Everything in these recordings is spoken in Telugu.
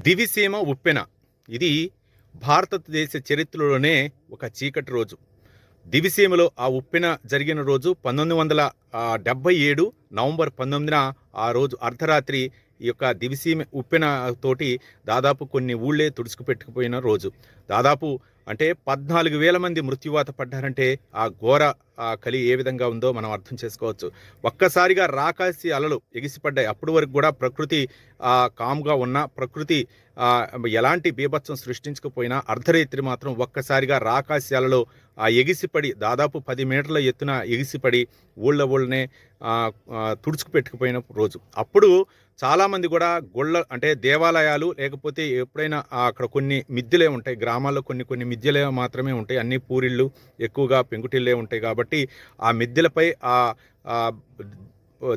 దివిసీమ ఉప్పెన ఇది భారతదేశ చరిత్రలోనే ఒక చీకటి రోజు. దివిసీమలో ఆ ఉప్పెన జరిగిన రోజు 1977 నవంబర్ 19న ఆ రోజు అర్ధరాత్రి ఈ యొక్క దివిసీమ ఉప్పెన తోటి దాదాపు కొన్ని ఊళ్ళే తుడుచుకుపెట్టుకుపోయిన రోజు. దాదాపు అంటే 14,000 మంది మృత్యువాత పడ్డారంటే ఆ ఘోర కలి ఏ విధంగా ఉందో మనం అర్థం చేసుకోవచ్చు. ఒక్కసారిగా రాకాసి అలలు ఎగిసిపడ్డాయి. అప్పటి వరకు కూడా ప్రకృతి కామ్గా ఉన్న ప్రకృతి ఎలాంటి బీభత్సం సృష్టించకపోయినా అర్ధరాత్రి మాత్రం ఒక్కసారిగా రాకాసి అలలు ఎగిసిపడి దాదాపు 10 మీటర్ల ఎత్తున ఎగిసిపడి ఊళ్ళనే తుడుచుకుపెట్టుకుపోయిన రోజు. అప్పుడు చాలామంది కూడా గుళ్ళ అంటే దేవాలయాలు లేకపోతే ఎప్పుడైనా అక్కడ కొన్ని మిద్దెలే ఉంటాయి. గ్రామాల్లో కొన్ని మిద్దెలే మాత్రమే ఉంటాయి. అన్ని పూరిళ్ళు ఎక్కువగా పెంకుటిల్లే ఉంటాయి కాబట్టి ఆ మిద్దెలపై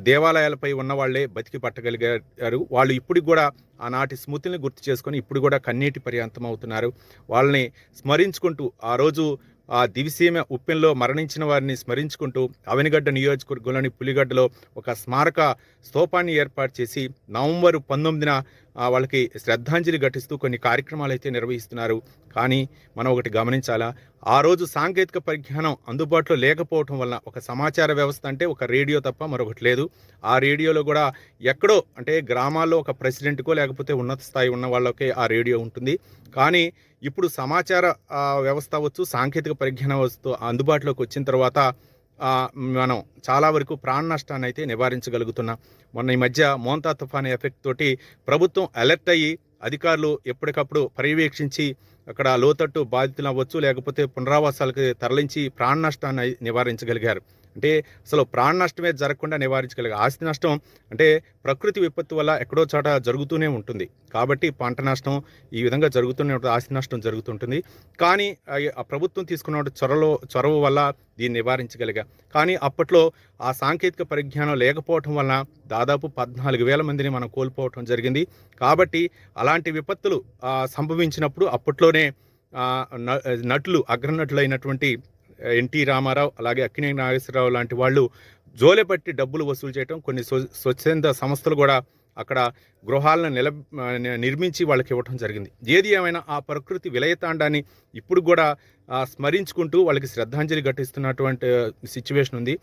దేవాలయాలపై ఉన్న వాళ్ళే బతికి పట్టగలిగారు. వాళ్ళు ఇప్పుడు కూడా ఆనాటి స్మృతిని గుర్తు చేసుకొని ఇప్పుడు కూడా కన్నీటి పర్యంతం అవుతున్నారు. వాళ్ళని స్మరించుకుంటూ ఆ రోజు ఆ దివిసీమ ఉప్పెనలో మరణించిన వారిని స్మరించుకుంటూ అవనిగడ్డ నియోజకవర్గంలోని పులిగడ్డలో ఒక స్మారక స్తూపాన్ని ఏర్పాటు చేసి నవంబర్ 19న వాళ్ళకి శ్రద్ధాంజలి ఘటిస్తూ కొన్ని కార్యక్రమాలు అయితే నిర్వహిస్తున్నారు. కానీ మనం ఒకటి గమనించాలా, ఆ రోజు సాంకేతిక పరిజ్ఞానం అందుబాటులో లేకపోవటం వల్ల ఒక సమాచార వ్యవస్థ అంటే ఒక రేడియో తప్ప మరొకటి లేదు. ఆ రేడియోలో కూడా ఎక్కడో అంటే గ్రామాల్లో ఒక ప్రెసిడెంట్కో లేకపోతే ఉన్నత స్థాయి ఉన్న వాళ్ళకే ఆ రేడియో ఉంటుంది. కానీ ఇప్పుడు సమాచార వ్యవస్థ అవ్వచ్చు, సాంకేతిక పరిజ్ఞానం వస్తూ అందుబాటులోకి వచ్చిన తర్వాత మనం చాలా వరకు ప్రాణ నష్టాన్ని అయితే నివారించగలుగుతున్నాం. మొన్న ఈ మధ్య మోంతా తుఫాను ఎఫెక్ట్ తోటి ప్రభుత్వం అలర్ట్ అయ్యి అధికారులు ఎప్పటికప్పుడు పర్యవేక్షించి అక్కడ లోతట్టు బాధితులు అవ్వచ్చు లేకపోతే పునరావాసాలకు తరలించి ప్రాణ నష్టాన్ని నివారించగలిగారు. అంటే అసలు ప్రాణ నష్టమే జరగకుండా నివారించగలిగారు. ఆస్తి నష్టం అంటే ప్రకృతి విపత్తు వల్ల ఎక్కడో చోట జరుగుతూనే ఉంటుంది కాబట్టి పంట నష్టం ఈ విధంగా జరుగుతూనే ఉంటుంది, ఆస్తి నష్టం జరుగుతుంటుంది. కానీ ఆ ప్రభుత్వం తీసుకున్న చొరవ వల్ల దీన్ని నివారించగలిగా. కానీ అప్పట్లో ఆ సాంకేతిక పరిజ్ఞానం లేకపోవటం వలన దాదాపు 14,000 మందిని మనం కోల్పోవటం జరిగింది. కాబట్టి అలాంటి విపత్తులు సంభవించినప్పుడు అప్పట్లోనే నటులు అగ్రనటులు అయినటువంటి ఎన్టీ రామారావు అలాగే అక్కినేని నాగేశ్వరరావు లాంటి వాళ్ళు జోలెపట్టి డబ్బులు వసూలు చేయటం, కొన్ని స్వచ్ఛంద సంస్థలు కూడా అక్కడ గృహాలను నిర్మించి వాళ్ళకి ఇవ్వటం జరిగింది. ఏది ఏమైనా ఆ ప్రకృతి విలయతాండాన్ని ఇప్పుడు కూడా స్మరించుకుంటూ వాళ్ళకి శ్రద్ధాంజలి ఘటిస్తున్నటువంటి సిచ్యువేషన్ ఉంది.